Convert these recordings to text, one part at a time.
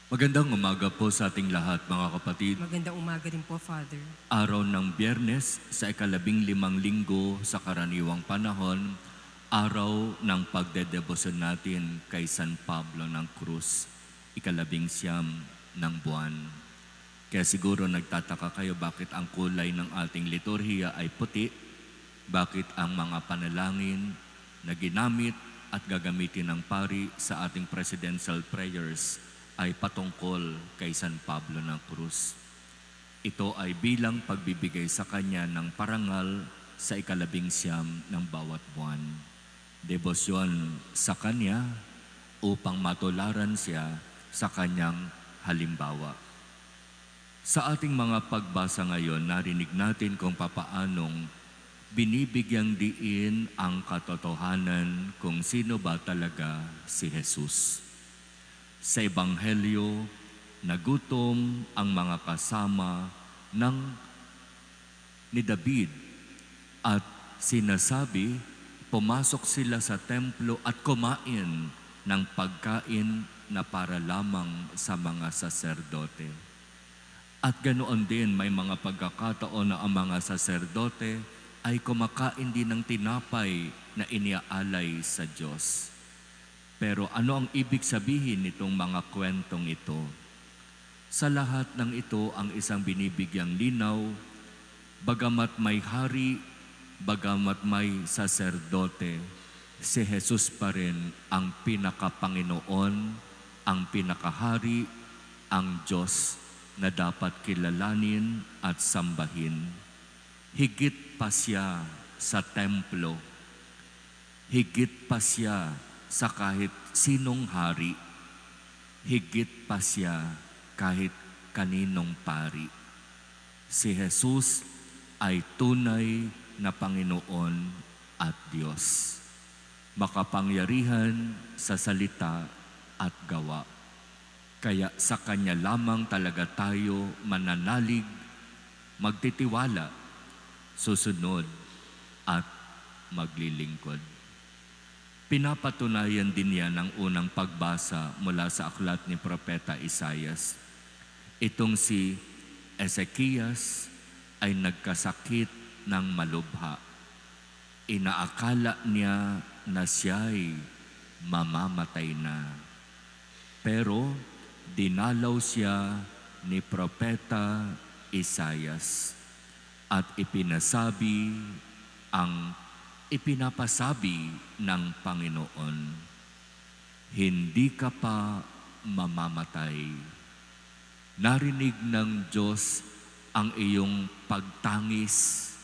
Magandang umaga po sa ating lahat, mga kapatid. Magandang umaga rin po, Father. Araw ng Biyernes sa ika-15 linggo sa karaniwang panahon, araw ng pagdedebosyon natin kay San Pablo ng Cruz, ika-19 ng buwan. Kaya siguro nagtataka kayo bakit ang kulay ng ating liturhiya ay puti, bakit ang mga panalangin na ginamit at gagamitin ng pari sa ating presidential prayers ay patungkol kay San Pablo ng Cruz. Ito ay bilang pagbibigay sa kanya ng parangal sa ika-19 ng bawat buwan. Debosyon sa kanya upang matularan siya sa kanyang halimbawa. Sa ating mga pagbasa ngayon, narinig natin kung papaanong binibigyang diin ang katotohanan kung sino ba talaga si Jesus. Sa Ebanghelyo, nagutom ang mga kasama ni David at sinasabi, pumasok sila sa templo at kumain ng pagkain na para lamang sa mga saserdote. At ganoon din may mga pagkakataon na ang mga saserdote ay kumakain din ng tinapay na iniaalay sa Diyos. Pero ano ang ibig sabihin nitong mga kwentong ito? Sa lahat ng ito ang isang binibigyang linaw, bagamat may hari, bagamat may saserdote, si Jesus pa rin ang pinakapanginoon, ang pinakahari, ang Diyos na dapat kilalanin at sambahin. Higit pa siya sa templo, higit pa siya sa kahit sinong hari, higit pa siya kahit kaninong pari. Si Jesus ay tunay na Panginoon at Diyos, makapangyarihan sa salita at gawa. Kaya sa Kanya lamang talaga tayo mananalig, magtitiwala, susunod at maglilingkod. Pinapatunayan din yan ng unang pagbasa mula sa aklat ni Propeta Isaias. Itong si Ezekias ay nagkasakit ng malubha. Inaakala niya na siya'y mamamatay na. Pero dinalaw siya ni Propeta Isaias at ipinapasabi ng Panginoon, hindi ka pa mamamatay. Narinig ng Diyos ang iyong pagtangis,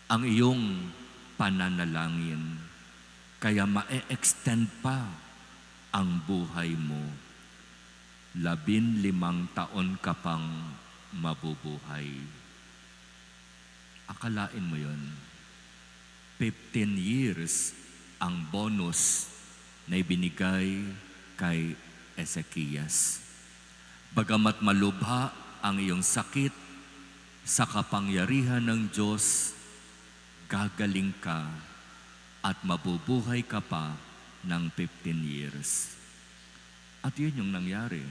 ang iyong pananalangin, kaya ma-extend pa ang buhay mo. 15 taon ka pang mabubuhay. Akalain mo yon. 15 years ang bonus na ibinigay kay Ezekias. Bagamat malubha ang iyong sakit, sa kapangyarihan ng Diyos, gagaling ka at mabubuhay ka pa ng 15 years. At yun yung nangyari.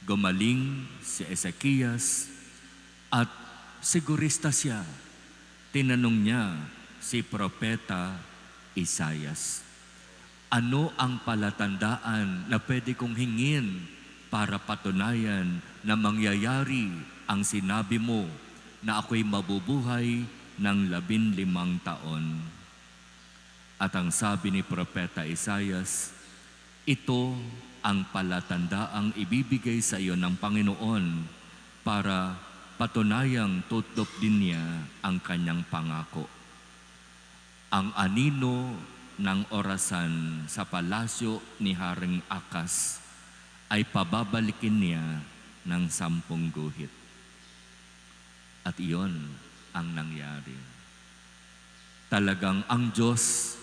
Gumaling si Ezekias at sigurista siya. Tinanong niya si Propeta Isaias, ano ang palatandaan na pwede kong hingin para patunayan na mangyayari ang sinabi mo na ako'y mabubuhay ng 15 taon? At ang sabi ni Propeta Isaias, ito ang palatandaang ibibigay sa iyo ng Panginoon para patunayang tutup din niya ang kanyang pangako. Ang anino ng orasan sa palasyo ni Haring Akas ay pababalikin niya ng 10 guhit. At iyon ang nangyari. Talagang ang Diyos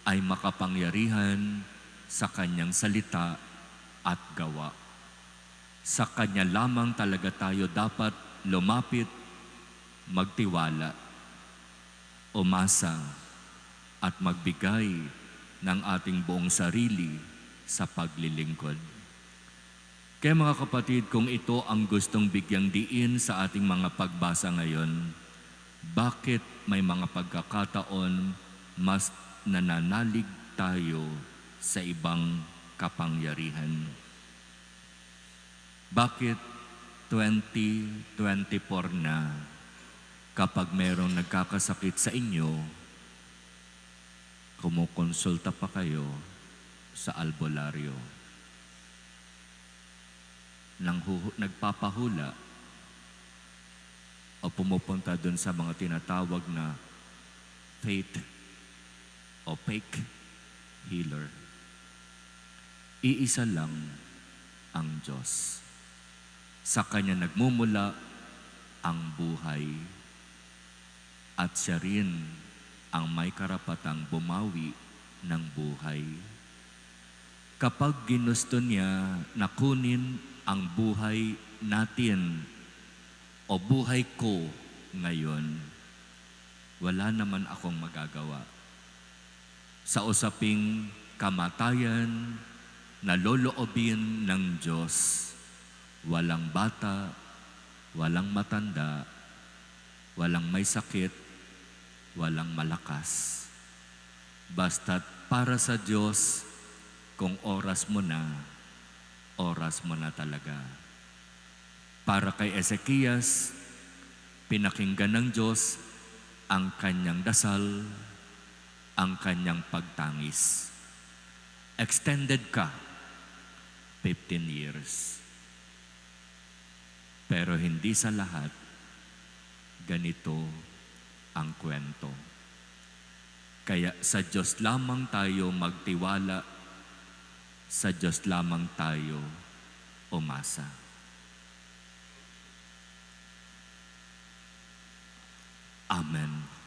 ay makapangyarihan sa kanyang salita at gawa. Sa kanya lamang talaga tayo dapat lumapit, magtiwala, umasa, at magbigay ng ating buong sarili sa paglilingkod. Kaya mga kapatid, kung ito ang gustong bigyang diin sa ating mga pagbasa ngayon, bakit may mga pagkakataon mas nananalig tayo sa ibang kapangyarihan? Bakit 2024 na kapag merong nagkakasakit sa inyo, kumukonsulta pa kayo sa albularyo? Nagpapahula o pumupunta dun sa mga tinatawag na faith o fake healer. Iisa lang ang Diyos. Sa Kanya nagmumula ang buhay at siya rin ang may karapatang bumawi ng buhay. Kapag ginusto niya na kunin ang buhay natin o buhay ko ngayon, wala naman akong magagawa. Sa usaping kamatayan na loloobin ng Diyos, walang bata, walang matanda, walang may sakit, walang malakas. Basta't para sa Diyos, kung oras mo na talaga. Para kay Ezekias, pinakinggan ng Diyos ang kanyang dasal, ang kanyang pagtangis. Extended ka, 15 years. Pero hindi sa lahat, ganito ang kwento. Kaya sa Diyos lamang tayo magtiwala, sa Diyos lamang tayo umasa. Amen.